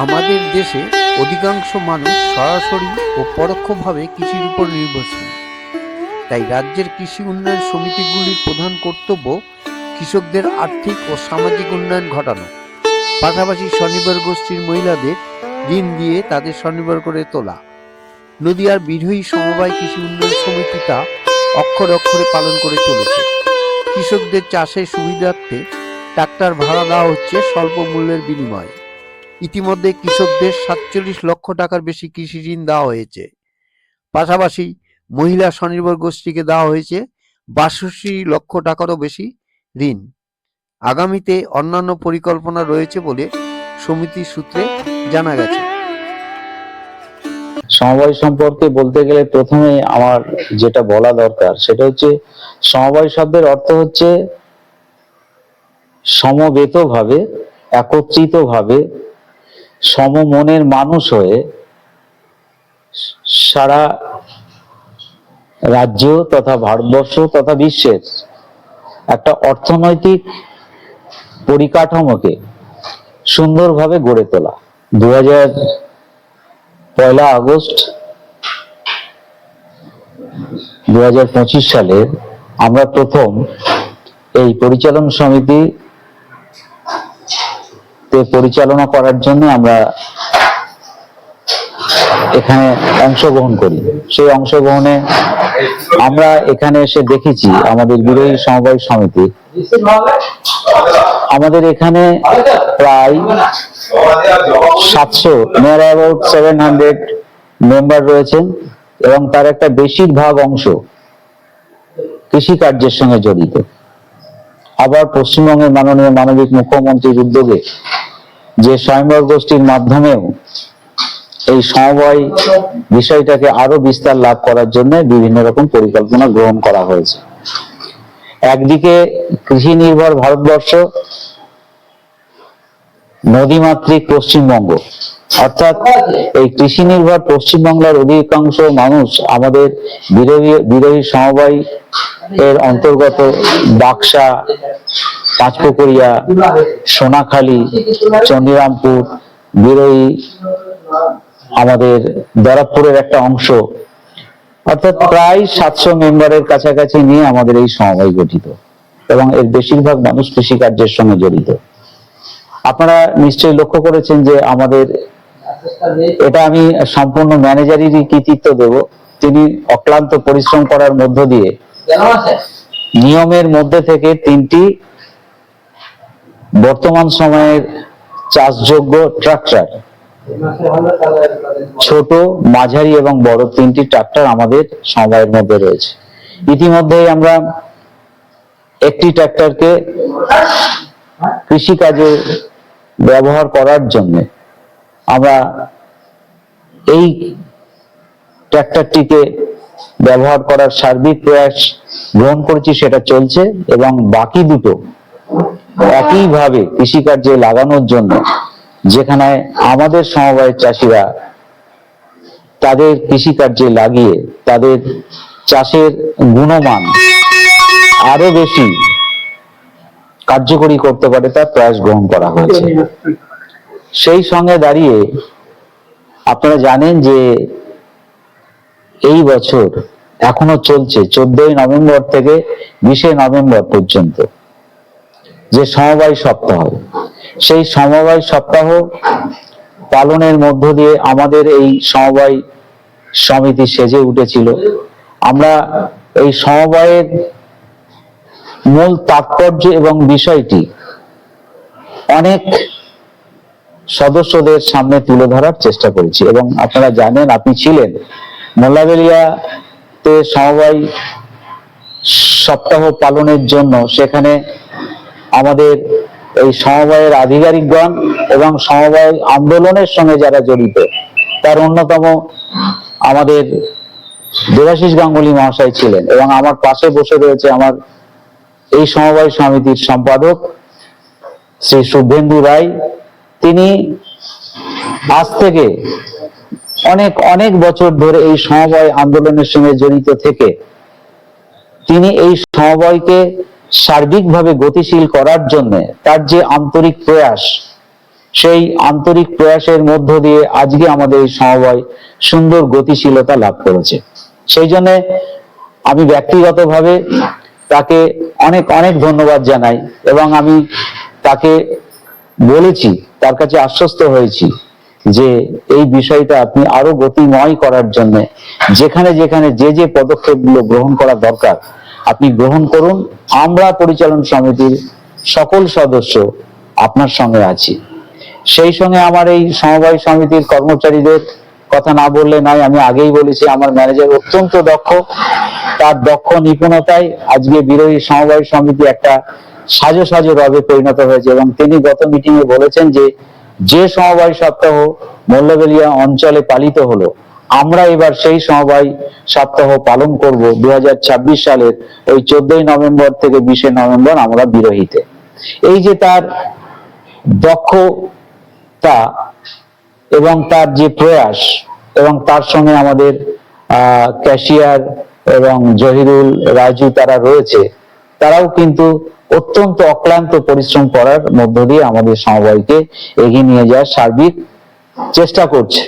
আমাদের দেশে অধিকাংশ মানুষ সরাসরি ও পরোক্ষভাবে কৃষির উপর নির্ভরশীল। তাই রাজ্যের কৃষি উন্নয়ন সমিতিগুলির প্রধান কর্তব্য কৃষকদের আর্থিক ও সামাজিক উন্নয়ন ঘটানো, পাশাপাশি স্বনির্ভর গোষ্ঠীর মহিলাদের ঋণ দিয়ে তাদের স্বনির্ভর করে তোলা। নদিয়ার বিরোহী সমবায় কৃষি উন্নয়ন সমিতি তা অক্ষরে অক্ষরে পালন করে চলেছে। কৃষকদের চাষের সুবিধার্থে ট্রাক্টর ভাড়া দেওয়া হচ্ছে স্বল্প মূল্যের বিনিময়ে। ইতিমধ্যে কৃষকদের ৪৭ লক্ষ টাকার বেশি কৃষি ঋণ দেওয়া হয়েছে। পাশাপাশি মহিলা স্বনির্ভর গোষ্ঠীকে দেওয়া হয়েছে ৬২ লক্ষ টাকারও বেশি ঋণ। আগামীতে অন্যান্য পরিকল্পনা রয়েছে বলে সমিতির সূত্রে জানা গেছে। সমবায় সম্পর্কে বলতে গেলে প্রথমে আমার যেটা বলা দরকার সেটা হচ্ছে, সমবায় শব্দের অর্থ হচ্ছে সমবেতভাবে, একত্রিতভাবে, সমমনের মানুষ হয়ে সারা রাজ্য তথা ভারতবর্ষ তথা বিশ্বের একটা অর্থনৈতিক পরিকাঠামোকে সুন্দরভাবে গড়ে তোলা। ১ আগস্ট ২০২৫ সালে আমরা প্রথম এই পরিচালন সমিতি পরিচালনা করার জন্য আমরা এখানে অংশগ্রহণ করি। সেই অংশগ্রহণে আমরা এখানে এসে দেখেছি আমাদের বিরোহী সমবায় সমিতি, আমাদের এখানে প্রায় 700 মেম্বার রয়েছেন এবং তার একটা বেশিরভাগ অংশ কৃষি কার্যের সঙ্গে জড়িত। আবার পশ্চিমবঙ্গের মাননীয় মানবিক মুখ্যমন্ত্রীর উদ্যোগে যে স্বয়ম্বর গোষ্ঠীর মাধ্যমেও এই সমবায় বিষয়টাকে আরো বিস্তার লাভ করার জন্য বিভিন্ন রকম পরিকল্পনা গ্রহণ করা হয়েছে। একদিকে কৃষি নির্ভর ভারতবর্ষ, নদীমাতৃক পশ্চিমবঙ্গ, অর্থাৎ এই কৃষি নির্ভর পশ্চিমবাংলার অধিকাংশ মানুষ আমাদের বিরোহী সমবায় এর অন্তর্গত বাক্সা, পাঁচপুকুরিয়া, সোনাখালী, চন্ডিরামপুর, বিরোহী আমাদের দরাবপুরের একটা অংশ, অর্থাৎ প্রায় 700 মেম্বারের কাছাকাছি নিয়ে আমাদের এই সমবায় গঠিত এবং এর বেশিরভাগ মানুষ কৃষিকার্যের সঙ্গে জড়িত। আপনারা নিশ্চয়ই লক্ষ্য করেছেন যে আমাদের এটা আমি সম্পূর্ণ ম্যানেজারেরই কৃতিত্ব দেব। তিনি অক্লান্ত পরিশ্রম করার মধ্য দিয়ে নিয়মের মধ্যে থেকে 3টি বর্তমান সময়ের চাষযোগ্য ট্রাক্টর, ছোট, মাঝারি এবং বড় 3টি ট্রাক্টর আমাদের সমবায়ের মধ্যে রয়েছে। ইতিমধ্যেই আমরা একটি ট্রাক্টরকে কৃষিকাজে ব্যবহার করার জন্য আমরা এই ট্রাক্টরটিকে ব্যবহার করার সার্বিক প্রয়াস গ্রহণ করেছি, সেটা চলছে এবং বাকি দুটো একইভাবে কৃষিকার্যে লাগানোর জন্য, যেখানে আমাদের সমবায়ের চাষিরা তাদের কৃষিকার্যে লাগিয়ে তাদের চাষের গুণমান আরো বেশি কার্যকরী করতে পারে তার প্রয়াস গ্রহণ করা হয়েছে। সেই সঙ্গে দাঁড়িয়ে আপনারা জানেন যে এই বছর এখনো চলছে 14ই নভেম্বর থেকে 20শে নভেম্বর পর্যন্ত যে সমবায় সপ্তাহ, সেই সমবায় সপ্তাহ পালনের মধ্য দিয়ে আমাদের এই সমবায় সমিতি সেজে উঠেছিল। আমরা এই সমবায়ের মূল তাৎপর্য এবং বিষয়টি অনেক সদস্যদের সামনে তুলে ধরার চেষ্টা করেছি এবং আপনারা জানেন, আপনি ছিলেন মোল্লাবেলিয়াতে সমবায় সপ্তাহ পালনের জন্য। সেখানে আমাদের এই সমবায়ের আধিকারিকগণ এবং সমবায় আন্দোলনের সঙ্গে যারা জড়িত, তার অন্যতম আমাদের দেবাশিস গাঙ্গুলি মহাশয় ছিলেন এবং আমার পাশে বসে রয়েছে আমার এই সমবায় সমিতির সম্পাদক শ্রী শুভেন্দু রায়। তিনি আজ থেকে অনেক বছর ধরে এই সমবায় আন্দোলনের সঙ্গে জড়িত থেকে তিনি এই সমবায়কে সার্বিকভাবে গতিশীল করার জন্য তার যে আন্তরিক প্রয়াস, সেই আন্তরিক প্রয়াসের মধ্য দিয়ে আজকে আমাদের এই সমবায় সুন্দর গতিশীলতা লাভ করেছে। সেই জন্য আমি ব্যক্তিগতভাবে তাকে অনেক অনেক ধন্যবাদ জানাই এবং আমি তাকে বলেছি, তার কাছে আশ্বস্ত হয়েছি যে এই বিষয়টা আপনি আরো গতিময় করার জন্য যেখানে যেখানে যে যে পদক্ষেপগুলো গ্রহণ করা দরকার আপনি গ্রহণ করুন। আমরা পরিচালন সমিতির সকল সদস্য আপনার সঙ্গে আছি। সেই সঙ্গে আমার এই সমবায় সমিতির কর্মচারীদের কথা না বললে নয়, আমি আগেই বলেছি আমার ম্যানেজার অত্যন্ত দক্ষ, তার দক্ষ নিপুণতায় আজকে বিরোধী সমবায় সমিতি একটা সাজো সাজো রবে পরিণত হয়েছে এবং তিনি গত মিটিং এ বলেছেন যে যে সমবায় সপ্তাহ মল্লবেলিয়া অঞ্চলে পালিত হলো আমরা এবার সেই সমবায় সপ্তাহ পালন করব 2026 সালের ওই 14 নভেম্বর থেকে 20 নভেম্বর আমরা বিরোহীতে। এই যে তার দক্ষতা এবং তার যে প্রয়াস এবং তার সঙ্গে আমাদের ক্যাশিয়ার এবং জহিরুল, রাজু তারা রয়েছে, তারাও কিন্তু অত্যন্ত অক্লান্ত পরিশ্রম করার মধ্য দিয়ে আমাদের সমবায়কে এগিয়ে নিয়ে যাওয়ার সার্বিক চেষ্টা করছে।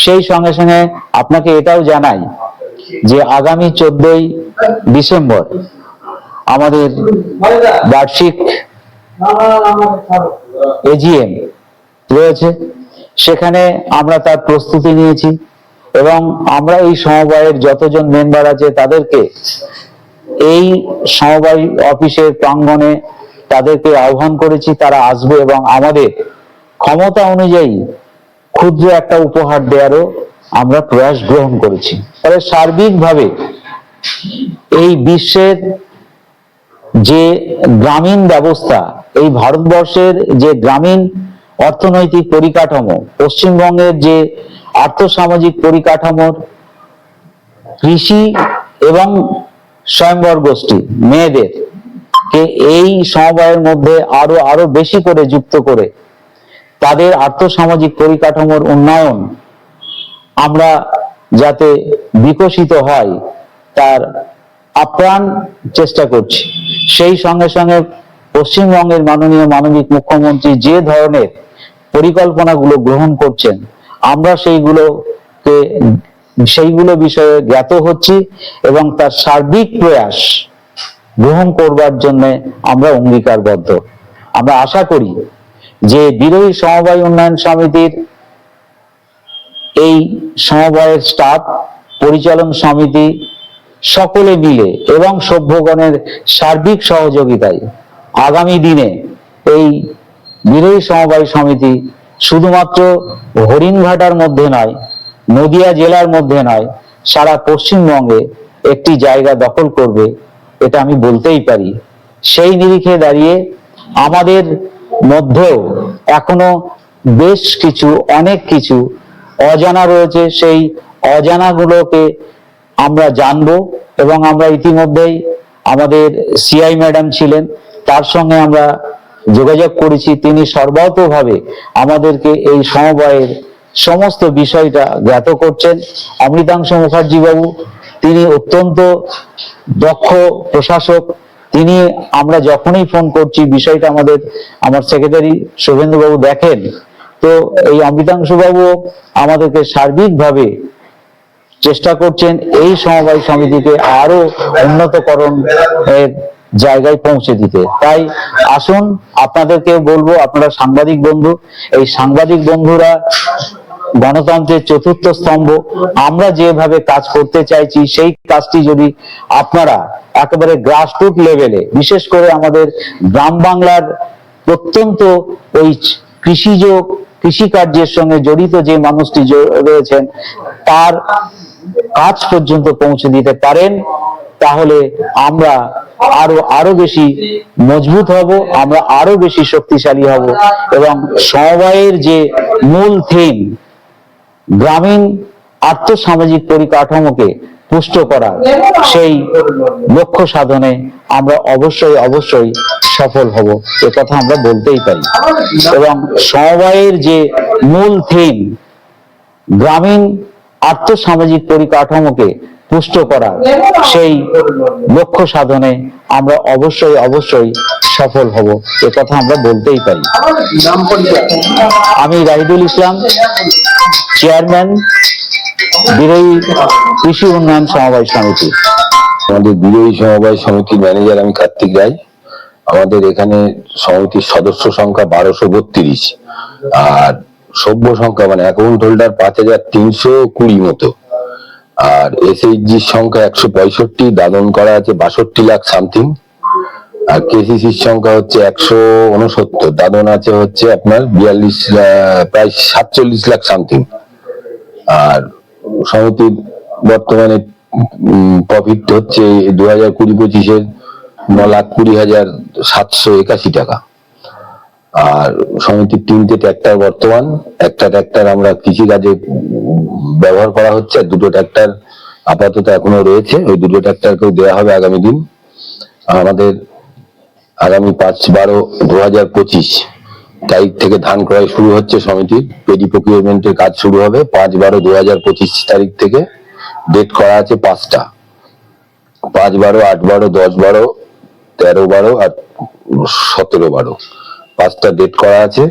সেই সঙ্গে সঙ্গে আপনাকে এটাও জানাই যে আগামী 14 ডিসেম্বর আমাদের বার্ষিক এজিএম রয়েছে, সেখানে আমরা তার প্রস্তুতি নিয়েছি এবং আমরা এই সমবায়ের যতজন মেম্বার আছে তাদেরকে এই সমবায় অফিসের প্রাঙ্গণে তাদেরকে আহ্বান করেছি, তারা আসবে এবং আমাদের ক্ষমতা অনুযায়ী ক্ষুদ্র একটা উপহার দেওয়ারও আমরা প্রয়াস গ্রহণ করেছি। তবে সার্বিকভাবে এই বিশ্বের যে গ্রামীণ ব্যবস্থা, এই ভারতবর্ষের যে গ্রামীণ অর্থনৈতিক পরিকাঠামো, পশ্চিমবঙ্গের যে আর্থসামাজিক পরিকাঠামোর কৃষি এবং স্বয়ম্বর গোষ্ঠী মেয়েদের কে এই সমবায়ের মধ্যে আরো বেশি করে যুক্ত করে তাদের আর্থসামাজিক পরিকাঠামোর উন্নয়ন আমরা যাতে বিকশিত হয় তার আপ্রাণ চেষ্টা করছি। সেই সঙ্গে সঙ্গে পশ্চিমবঙ্গের মাননীয় মানবিক মুখ্যমন্ত্রী যে ধরনের পরিকল্পনাগুলো গ্রহণ করছেন আমরা সেইগুলো বিষয়ে জ্ঞাত হচ্ছি এবং তার সার্বিক প্রয়াস গ্রহণ করবার জন্য আমরা অঙ্গীকারবদ্ধ। আমরা আশা করি যে বিরোধী সমবায় উন্নয়ন সমিতির এই সমবায়ের স্টাফ, পরিচালন সমিতি সকলে মিলে এবং সভ্যগণের সার্বিক সহযোগিতায় আগামী দিনে এই বিরোধী সমবায় সমিতি শুধুমাত্র হরিণঘাটার মধ্যে নয়, নদিয়া জেলার মধ্যে নয়, সারা পশ্চিমবঙ্গে একটি জায়গা দখল করবে, এটা আমি বলতেই পারি। সেই নিরিখে দাঁড়িয়ে আমাদের মধ্যেও এখনো বেশ কিছু অনেক কিছু অজানা রয়েছে, সেই অজানাগুলোকে আমরা জানবো এবং আমরা ইতিমধ্যেই আমাদের সিআই ম্যাডাম ছিলেন, তার সঙ্গে আমরা যোগাযোগ করেছি। তিনি সর্বতোভাবে আমাদেরকে এই সমবায়ের সমস্ত বিষয়টা জ্ঞাত করছেন। অমৃতাংশ মুখার্জি বাবু, তিনি অত্যন্ত দক্ষ প্রশাসক, তিনি আমরা যখনই ফোন করছি বিষয়টা আমার সেক্রেটারি শুভেন্দু বাবু দেখেন, তো এই অমৃতাংশ বাবু আমাদেরকে সার্বিকভাবে চেষ্টা করছেন এই সমবায় সমিতিকে আরো উন্নতকরণ এর জায়গায় পৌঁছে দিতে। তাই আসুন, আপনাদেরকে বলবো, আপনারা সাংবাদিক বন্ধু, এই সাংবাদিক বন্ধুরা গণতন্ত্রের চতুর্থ স্তম্ভ, আমরা যেভাবে কাজ করতে চাইছি সেই কাজটি যদি আপনারা একেবারে গ্রাসরুট লেভেলে, বিশেষ করে আমাদের গ্রাম বাংলার প্রত্যন্ত ওই কৃষিকার্যের সঙ্গে জড়িত যে মানুষটি রয়েছেন তার কাজ পর্যন্ত পৌঁছে দিতে পারেন, তাহলে আমরা আরো বেশি মজবুত হব, আমরা আরো বেশি শক্তিশালী হব এবং সমবায়ের যে মূল থিম গ্রামীণ আর্থসামাজিক পরিকাঠামোকে পুষ্ট করা, সেই লক্ষ্য সাধনে আমরা অবশ্যই সফল হব, কথা আমরা বলতেই পারি। এবং সমবায়ের যে মূল থিম গ্রামীণ আর্থসামাজিক পরিকাঠামোকে পুষ্ট করা, সেই লক্ষ্য সাধনে আমরা অবশ্যই অবশ্যই সফল হব, এ কথা আমরা বলতেই পারি। আমি রাহিদুল ইসলাম, চেয়ারম্যান বিরোহী কৃষি উন্নয়ন সমবায় সমিতি। আমাদের বিরোহী সমবায় সমিতির ম্যানেজার আমি কার্তিক রায়। আমাদের এখানে সমিতির সদস্য সংখ্যা 1232, আর সভ্য সংখ্যা মানে অ্যাকাউন্ট হোল্ডার 5320 মতো, আর এসএইচজির সংখ্যা 165, দাদন করা আছে 62 লাখ সামথিং, আর কেসিসির সংখ্যা হচ্ছে 169, দাদন আছে হচ্ছে আপনার 42 প্রায় 47 লাখ সামথিং। আর সমিতির বর্তমানে প্রফিট হচ্ছে 2020-25-এর 9,20,781 টাকা। আর সমিতির 3টে ট্র্যাক্টর বর্তমান, একটা ট্র্যাক্টর আমরা কৃষিকাজে ব্যবহার করা হচ্ছে, আর 2টো ট্র্যাক্টর আপাতত এখনো রয়েছে, ওই 2টো ট্র্যাক্টরকেও দেওয়া হবে আগামী দিন। আমাদের আগামী 5/12/2025 তারিখ থেকে ধান ক্রয় শুরু হচ্ছে, সমিতির পেডি প্রকিউরমেন্টের কাজ শুরু হবে 5/12/2025 তারিখ থেকে। ডেট করা আছে 5টা, 5/12, 8/12, 10/12, 13/12 আর 17/12, 5টা ডেট করা আছে।